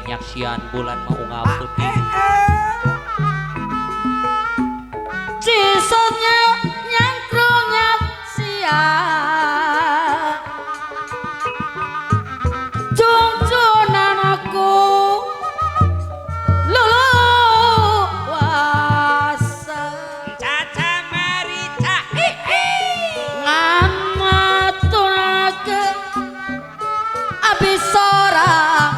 Nyaksian bulan mau ngapun cisotnya nyangkrung nyaksian jungjunan aku luasa caca marica ngamatunake abis sorang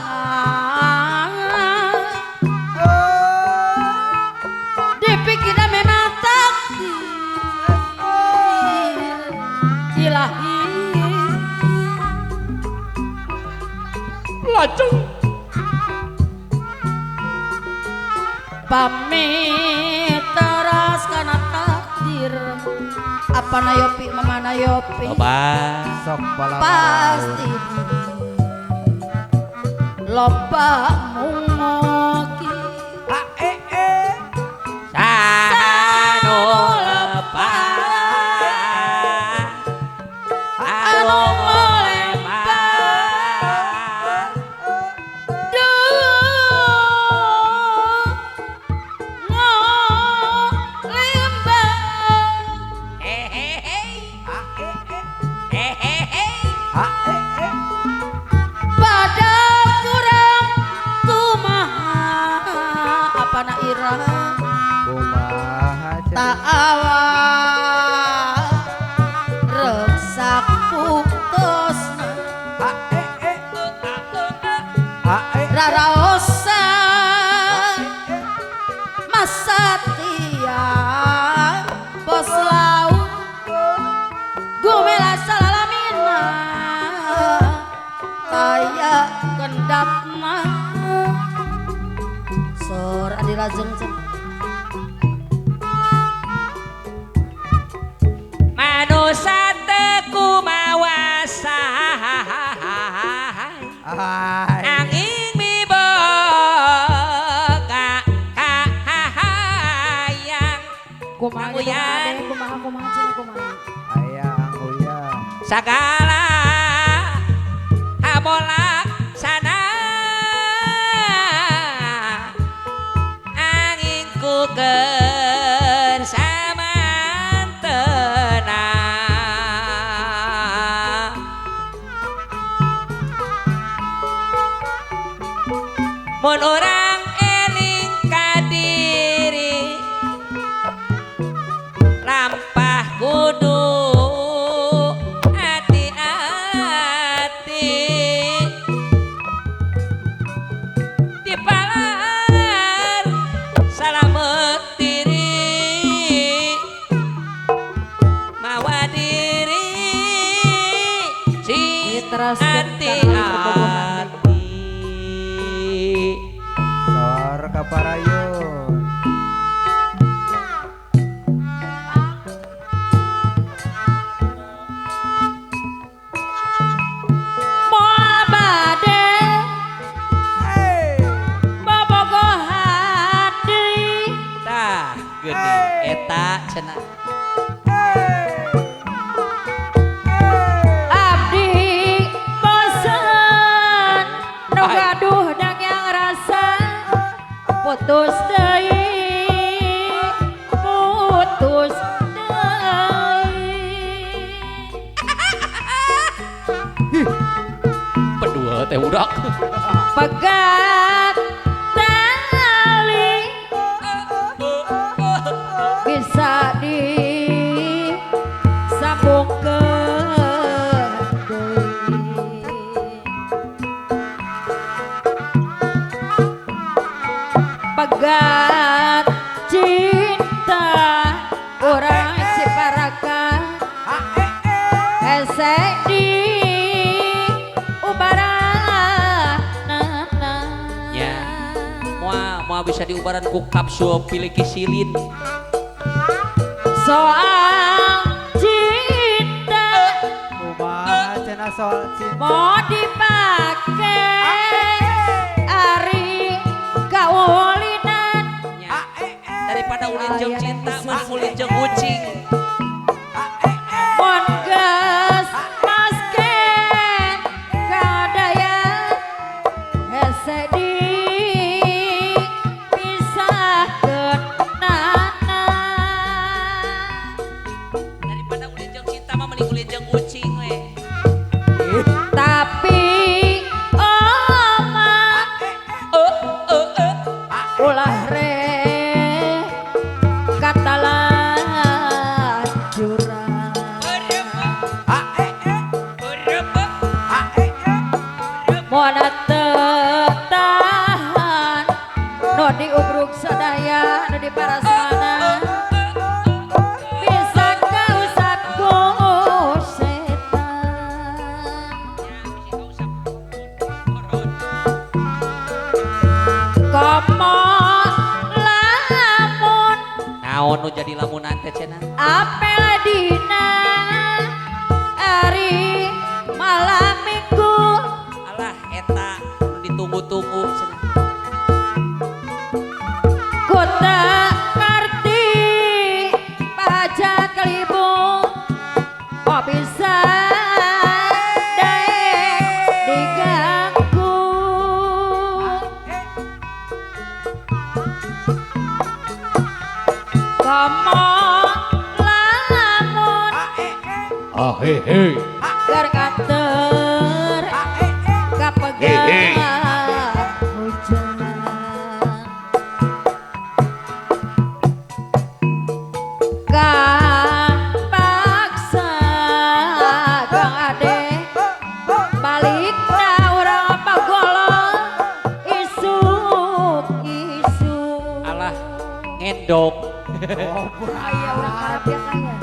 lajeng pamit teras kana takdir apa nayopi mama nayopi sok pasti loba mungoki sanu lepas anu ta'awa reksak putusna raraosan masatia bos laut gumela salalamina kaya gendapna sor adirajeng manusia teku mawasa angin miboga kahayang kumaha ayang uyang segala habolak sana anginku bersama mun orang eling kadiri lampah kudu hati-hati dipalar salamet diri mawa diri si hati-hati sor kaparayon moal bade bobogoh hati tah gede eta cenah abdi bosan nu gaduh dang yang rasa putus deui putus deui pedua teh budak pegat tali bisa di bogat cinta orang Ciparakan esek di ubaran Ya. Mau bisa diubaran ku kapsul pilih kisilin. soal cinta Kumaha cenah soal cinta. mau dipakai ari kaulinan Ya. Daripada ulin jeung Aya cinta nangis mah selesai. ulin jeung kucing. mon geus masken kadaya hese di pisahkeun nana Daripada ulin jeung cinta mah mending ulin jeung kucing we. tapi oma ulah re katalan jurang moana teu tahan nu diubruk sadaya nu diparasmana bisa kausap ku setan komo lamun Naon nu jadi lamunan teh cenah? apel dina ari malam minggu Alah eta nu ditunggu-tunggu cenah. kota ngerti pajak kelibu kok bisa daek diganggu komo lamun gar kater kapegang hujan kang paksa kang ade balik na urang pagolong isuk Alah ngendong. aya urang karapia kaya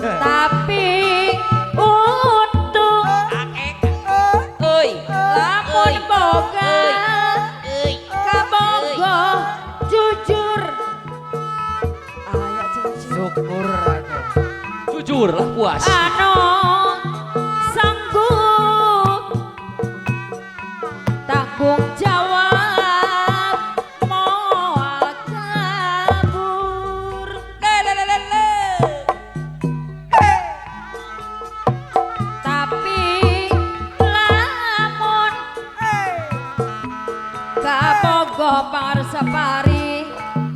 tapi untung Euy. lamun boga Euy. kabogoh jujur aya cenah Syukur atuh. Jujur lah puas. anu sanggup tanggung jawab moal kabur tapi lamun kabogoh pangarsapari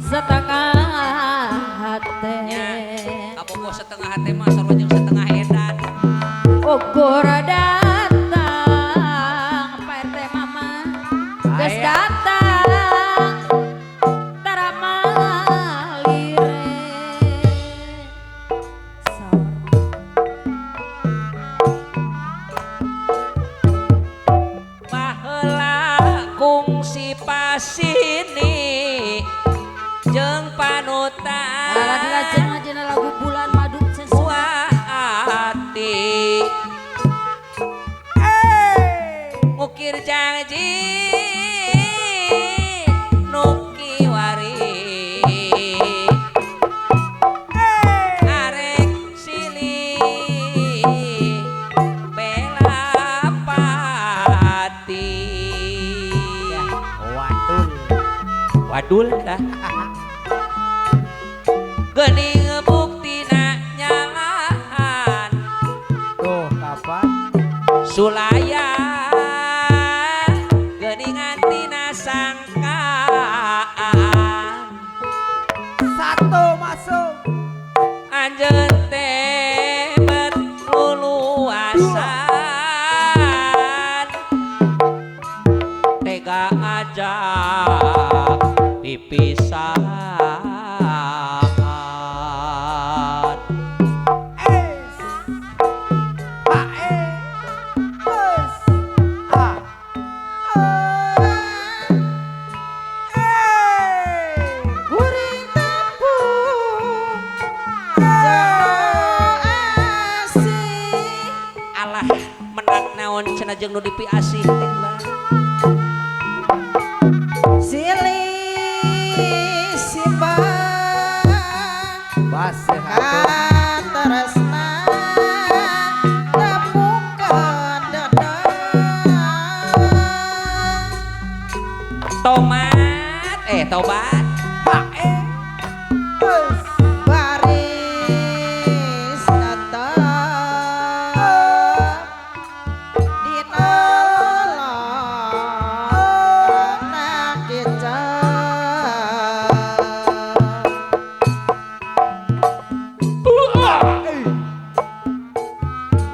setengah hate Kabogoh setengah hati mah sarua jeung setengah edan. ukur datang Pak RT mama geus Aya. datang tara malire sor Baheula kungsi pasini jeung panutan. ala dilajeng ajeuna lagu bulan madu sesuai Buah hati Mukir janji Nuki wari Arek silih Bela pati Wadul. Wadul dah Geuning buktina nyalaan Tuh kapan? Sulaya geuningan tina sangkaan Satu masuk. anjeun teh bet luluasan tega ajak dipisahan Es. Hae. Es. Ha. Es. jeung nu dipiasih teh ulah. Silih simbang Basih atuh. tresna temukeun dedang Tobat Hae. Geus. baris tetep dina lorona kicau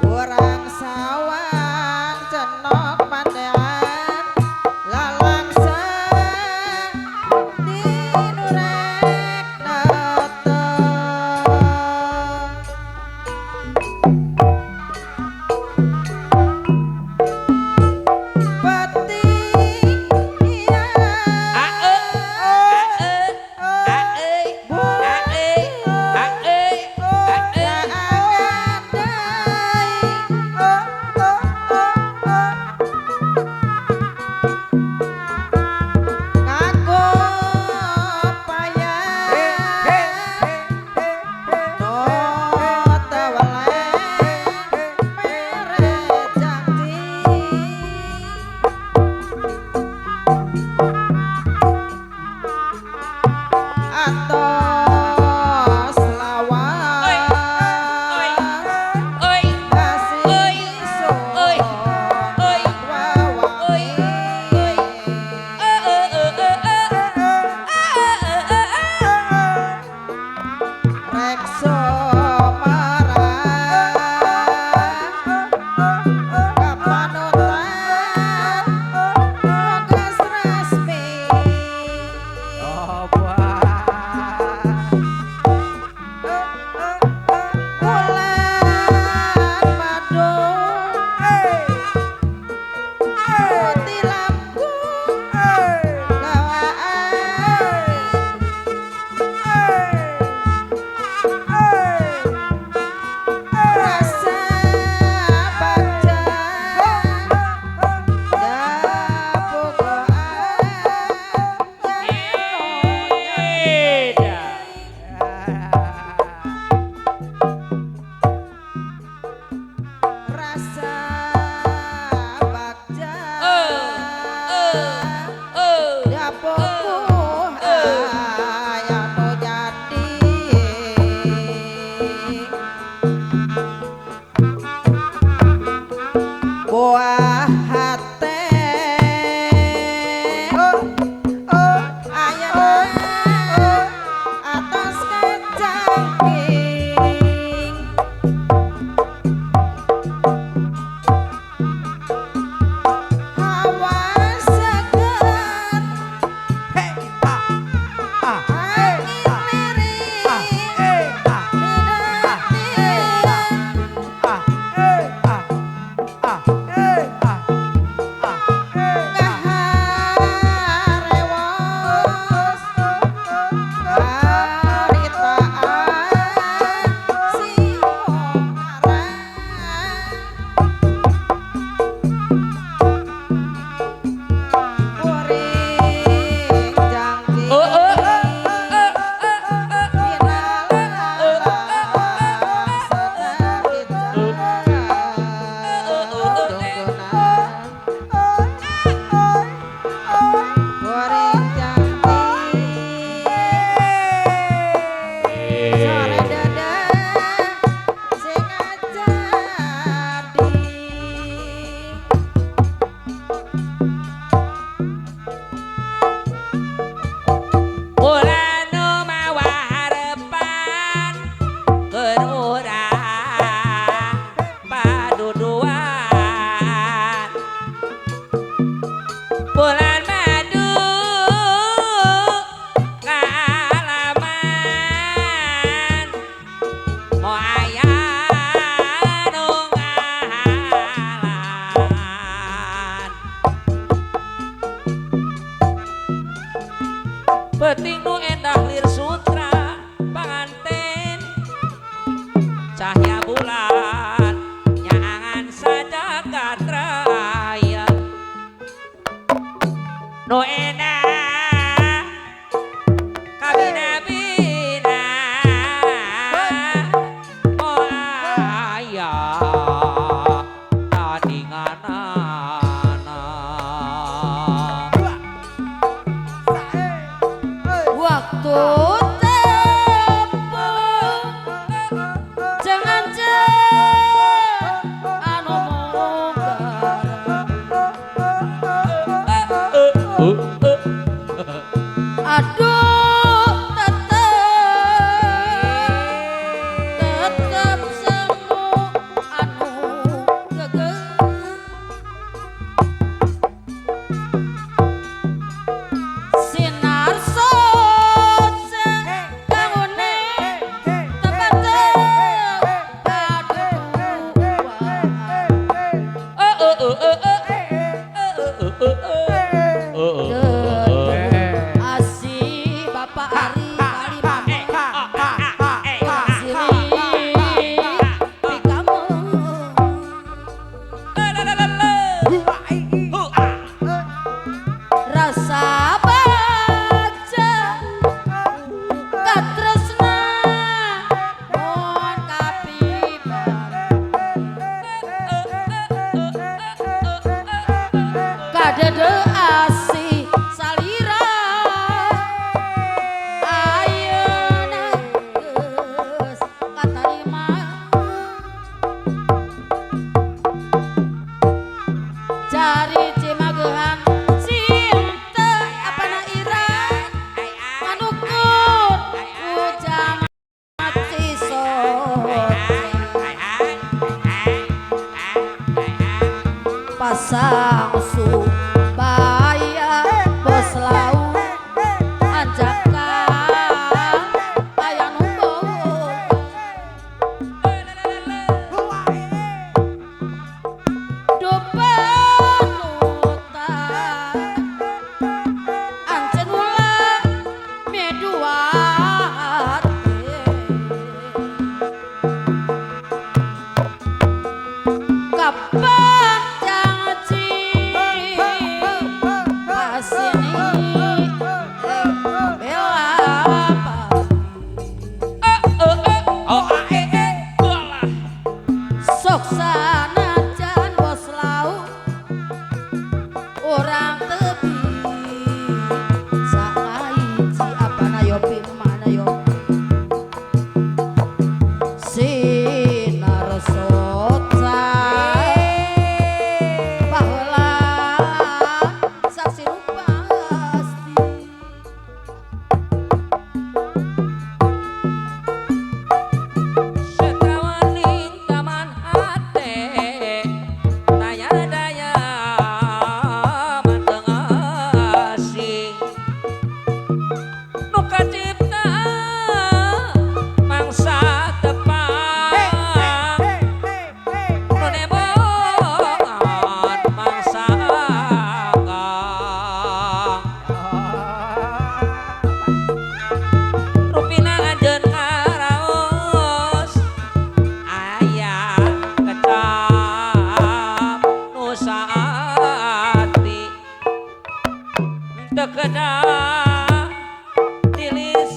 urang sawang cenok mandean lalangsang dinurek netep peting iya ngaku payah no teweleh mere janji atos lawang kasih sowan wawangi rekso marah kapanutan tugas resmi Oh, buah. bulan madu putih lampu gawaan rasa bagja rasa bagja dapoku aya nu jadi buah hate aya atas kecangking hawa segar Hey, ah, ah, angin lirik ah, ah, Peting nu endah lir sutra panganten cahya bulan nyangan saja katra waktu tempuh jangan anu munggah aduh tetep semu anu gegeh sinar soce kangune tepateu asih Bapak Ari kali mama asili di kamu rasa baca katresna mon kapibar kadede asih salira ayeuna geus katarima jari cimagehan cinta apana irang manukun ujang mati pasang subaya bos lau anjakan aya nu dopanuta ancen ulah meduat kapan janji pasini bela sok sanajan bos lau orang tebi sakaiji apana yopi mana yopi sinar soca baheula saksi nu pasti Setrawaning taman hate daya-daya manteng asih nu kacipta mangsa tepang nu nebongan mangsa anggang rupina anjeun ngaraos aya kecap nu saati teu kedah tilis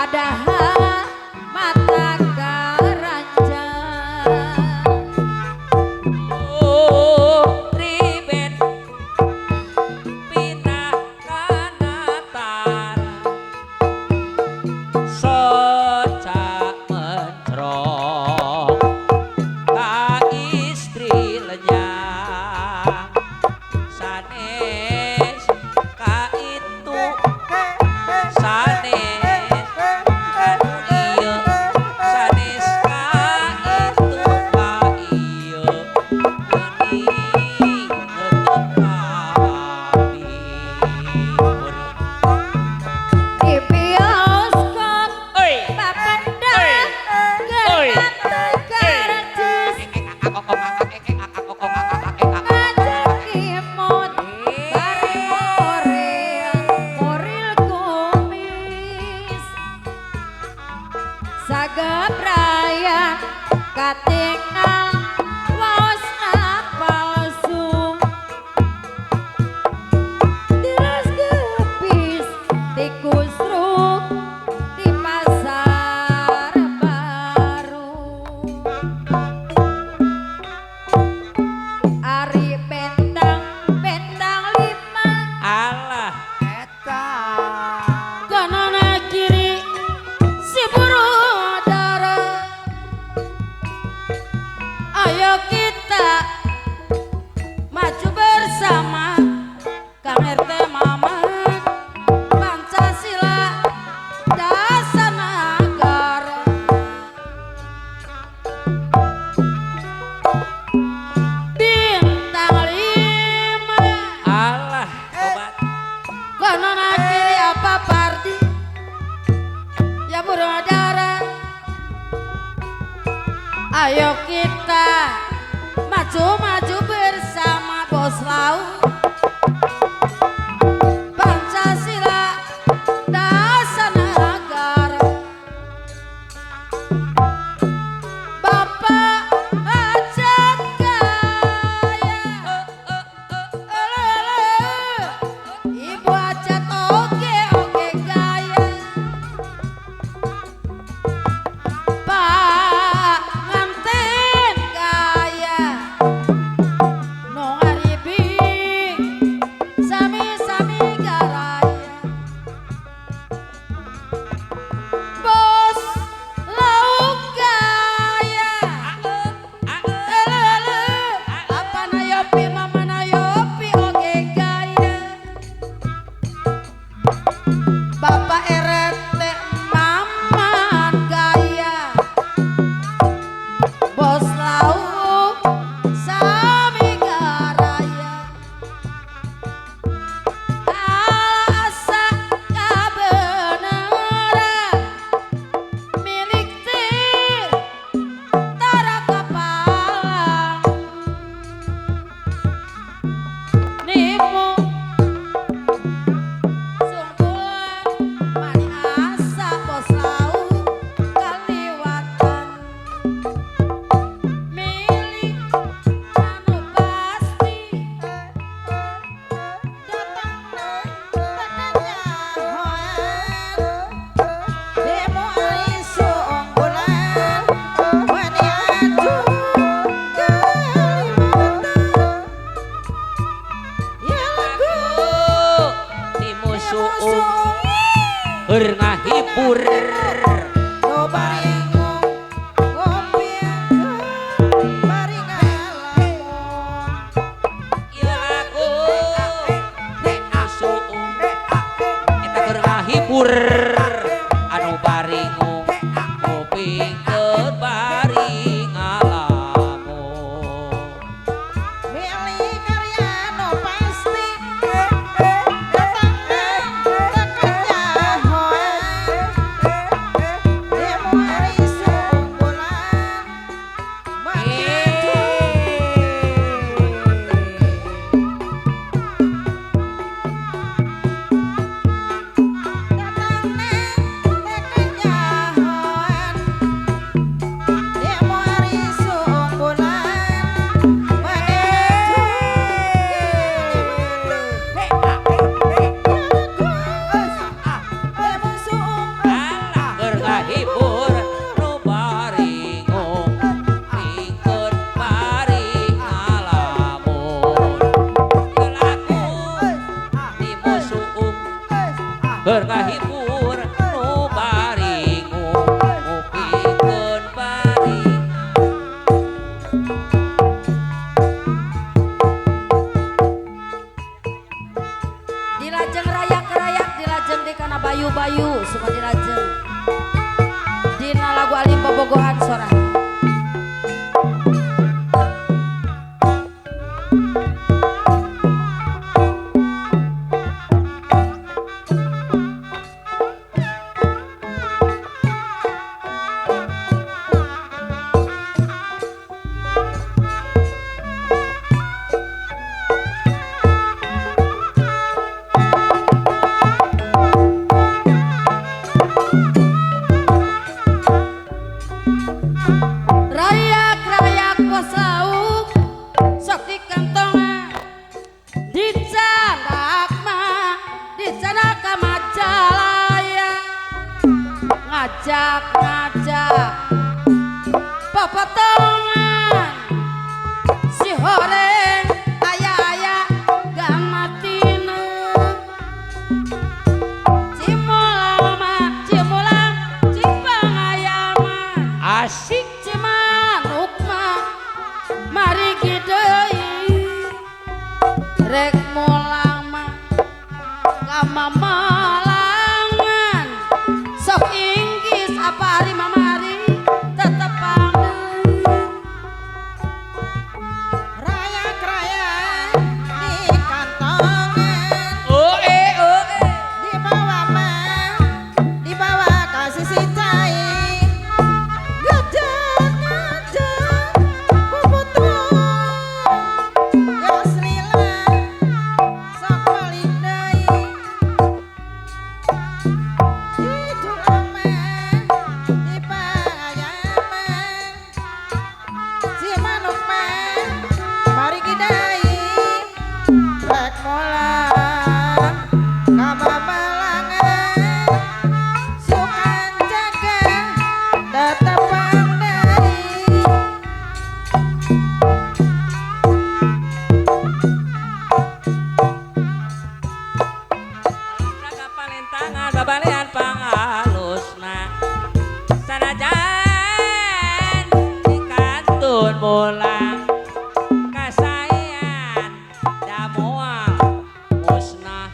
padahal mata keranjang ribet pindah kanatara soca mencrong ka istri lenyang sanes ka itu sanes anu ieu sanes ka itu ka ieu geuning netepapi di bioskop oi papendang Oi. genap karcis ngajak imut bareng moril kumis sagebrayan katingal waosna palsu Tiras gepis tikus truk di pasar baru Ari bentang lima alah Eta. kanan kiri si buru dara ayo kita maju bersama Kang RT Mamat Pancasila dasar negara bintang lima alah tobat kanan kiri apa Pardi ya berudara ayo kita maju bersama bos laut Pancasila dasar negara Bapak ajak gaya Ibu ajak oge gaya Pak nganten gaya bobogohan sorangan. Rayak-rayak posauk sok di kantongan dicanak mah dicanak ka Majalaya ngajak popotongan si horeng aya-aya gang matina cimulang cipangayaman Asik. Cimanuk mah mari kideui rek molang mah kamamalangan sok inggis apa hari mamari tetepan deui Rayak-rayak di kantongan dibawa kasih si cai gajah bobotohan geus lila sok balik deui di juraman di pangayaman si manuk mah mari kidai rek molang kamamalangan sukan jaga tetepan deui Raga palentangan babalean pangalusna sanajan dikantun mulang kasayan da moal musnah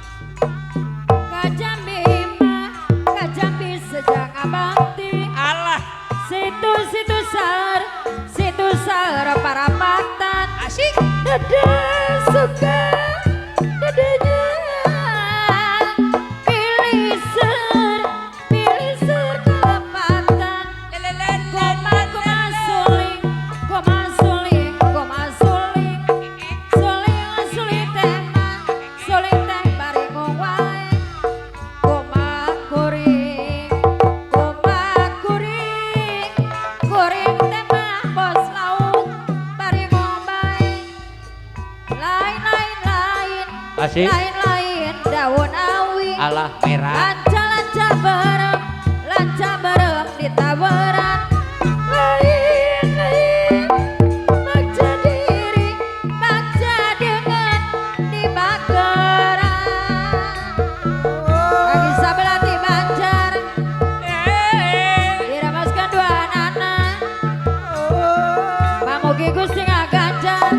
Kajambi mah Kajambi sejak abadi Allah situ sar parapatan asik dede suka dedenya pilih ser kelepatan koma suling suling teh bari ngowai koma kuring teh mah bos lauk bari ngombai lain asik daun awi Allah merah lanca berem ditaberan lain baca diri baca dengan di bageran lagi sabelah di Banjar diramaskan dua anak pamugi Gusti ngaganjar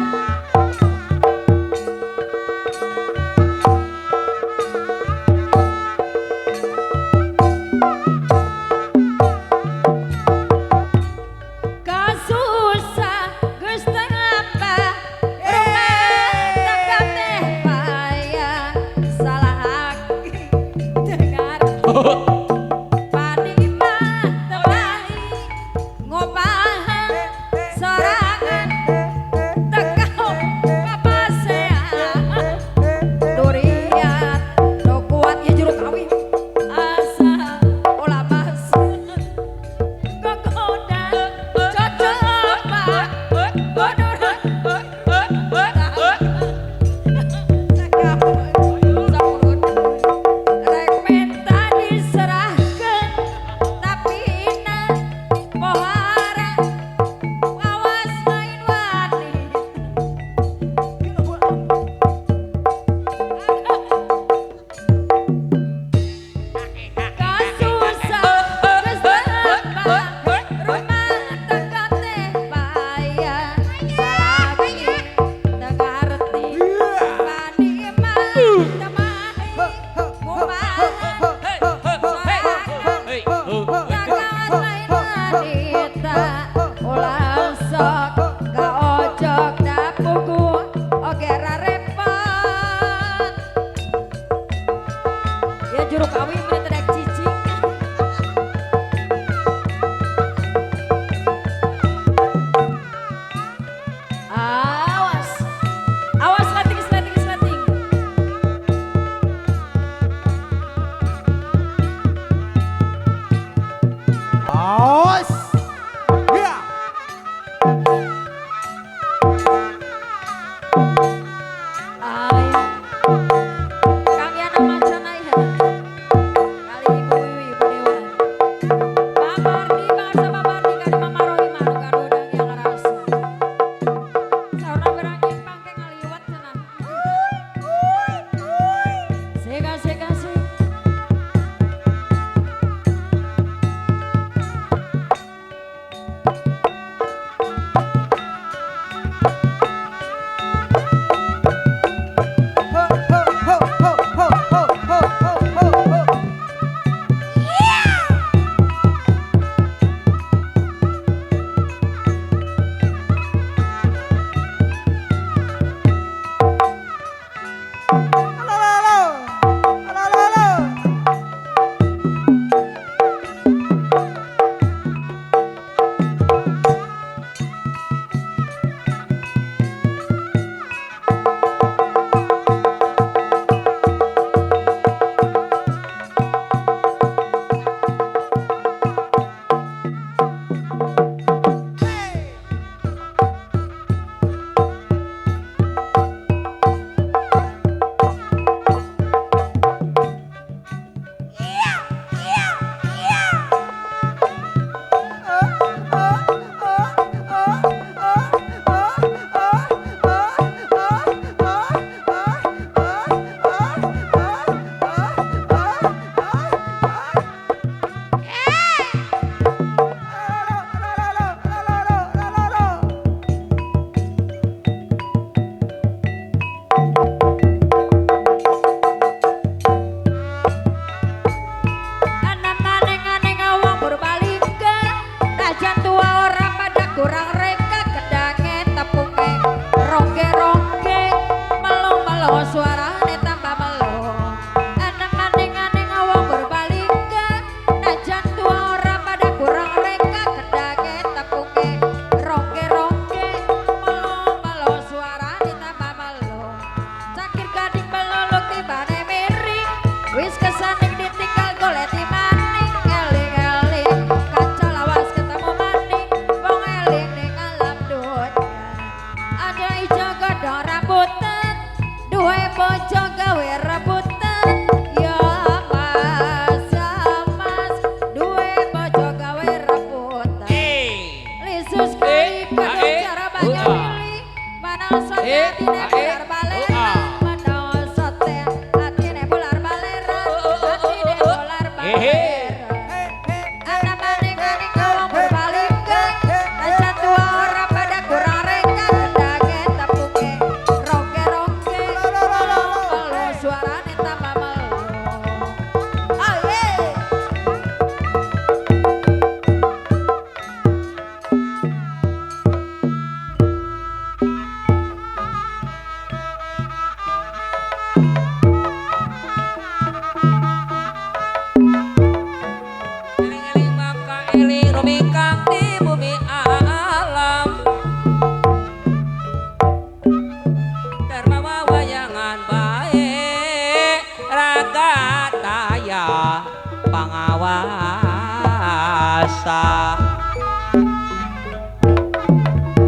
asa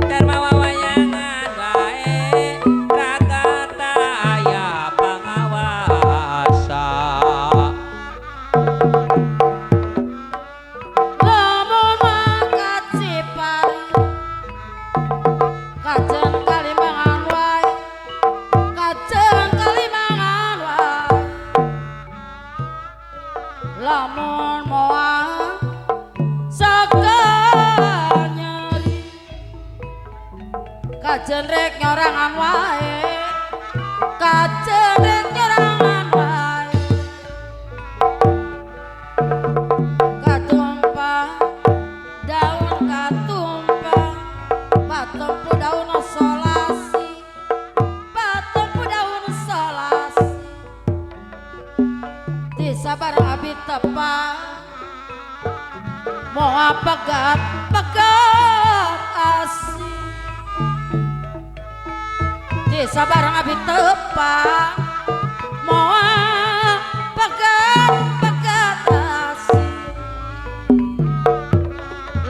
Dharma wawayangan wae rakata aya pangawasa lamun mangkat sipari kajen kalimangan wae kajen kalimangan wae lamun moal saka nyeri kajen rek nyorangan wae kajen rek nyorangan wae katumpah daun katumpah patempu daun solasi patempu daun solasi di sabarang abi tepang moa pegat pegat asih di sabarang abi tepang moa pegat pegat asih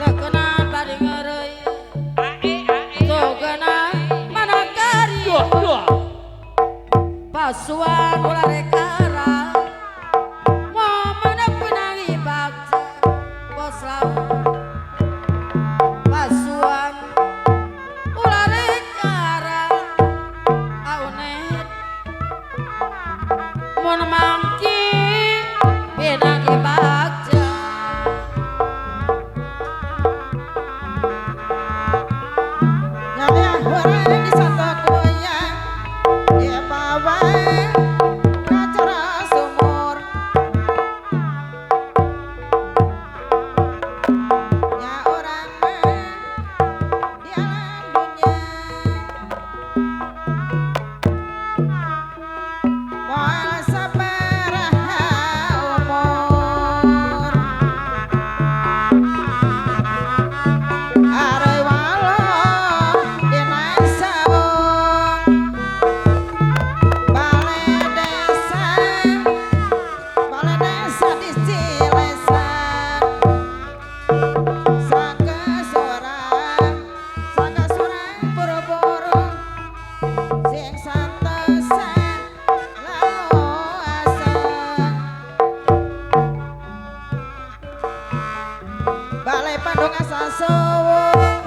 lekenan bari ngereuy togana mana kari pasuan ulah rekara momen penangi bakja bos laut pasuan ulah rekara aunet mun mangki penangi bakja Nyaya orang di satu goyang dia bawa kacara sumur nya orang di alam dunia moal sabaraha umur arei walo dina sawung balai desa di Cilesan saka sorang buru-buru sing santosan lalu aseng balai pandung asa sowung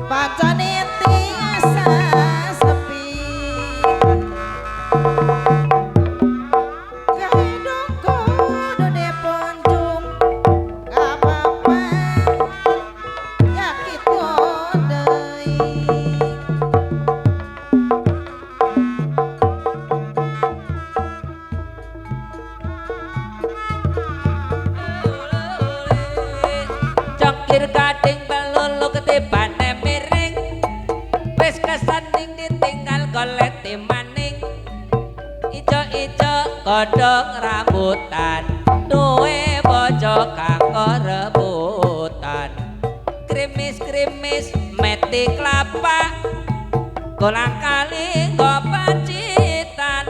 pancane tiasa sepi kahidung kudu dipunjung apa-apa ya kitu deui cangkir gading pelulu ketibane miring wis kesanding ditinggal goleti maning ijo-ijo godhong rambutan duwe bojo kanggo rebutan krimis-krimis meti kelapa kolang kali nggo pacitan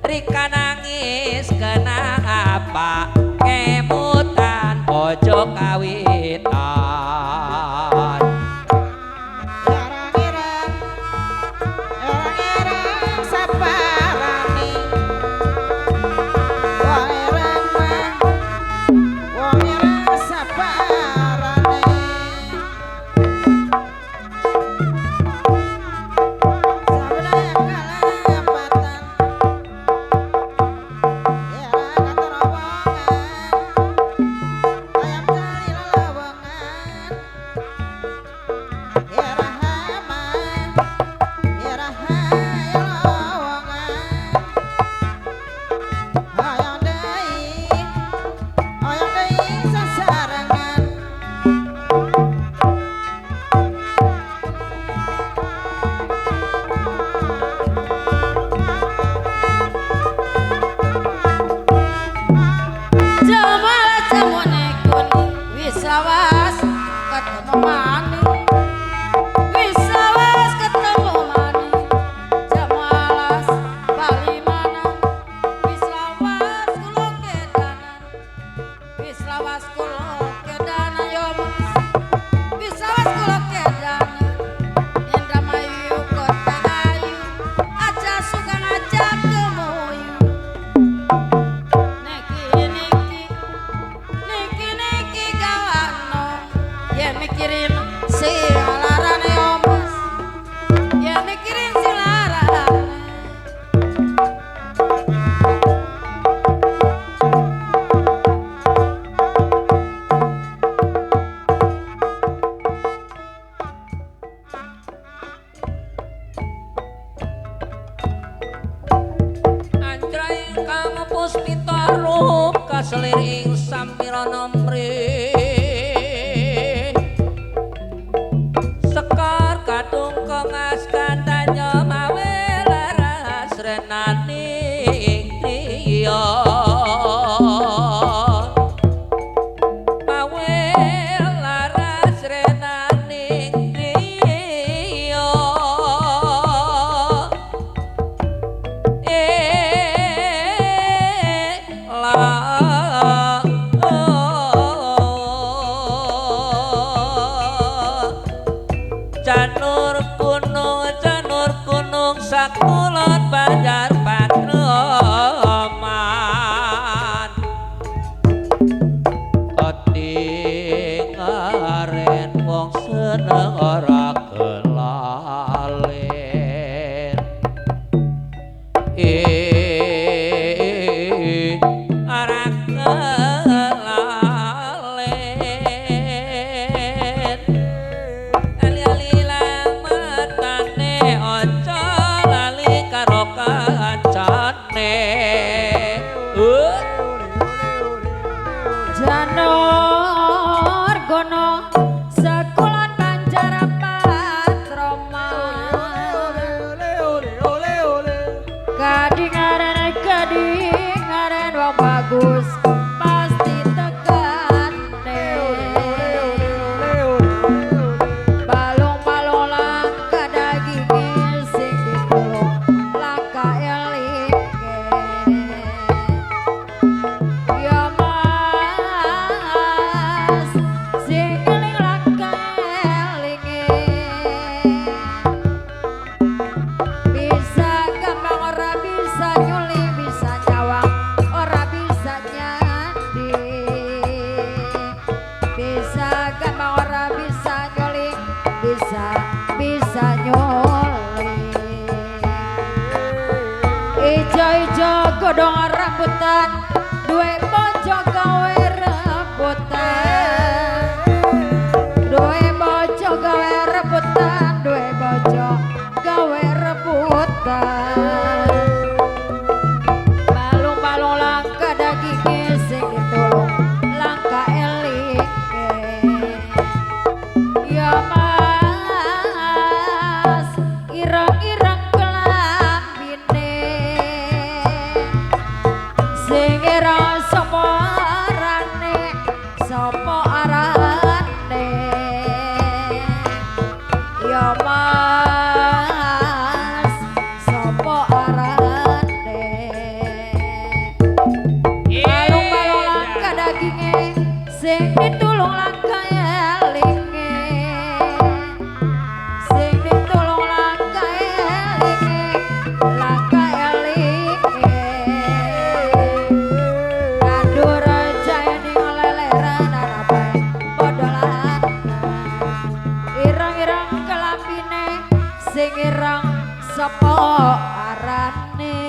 Rika nangis kena apa kemutan bojo kawitan Erang-erang saparani wong erang mah wong erang saparani sabdaya kalapatan erang katerowongan ayam kali lelewongan lalir ing sampirana mrih sekar kadung kongas kandanya mawe laras renani ing griya mawe laras renani ing griya janur gunung sakulon banjar paneman ketingaren wong seneng ora kelalen ora kelalen ali-ali lametane aja lali karo kancane Janur gunung sakulon banjar paneman kadingaren wong bagus pasti tegane balung-balung langka daging sing ditulung langka elinge ya mas sing eling langka elinge bisa gampang ora bisa nyuli bisa nyawang ora bisa nyandi bisa gampang ora bisa nyuli bisa nyuli ijo-ijo godhong rambutan duwe bojo gawe rebutan duwe bojo gawe rebutan duwe bojo gawe rebutan balung-balung langka daging sing ditulung langka elinge ya mas ireng-ireng kelambine sing ireng sapa arane sapa arane ya mas sapa arane balung-balung langka daginge sing ditulung langka elinge sing ditulung langka elinge kandur jaya ning leleran arapae padha lanang ireng-ireng kelambine sing ireng sapa arane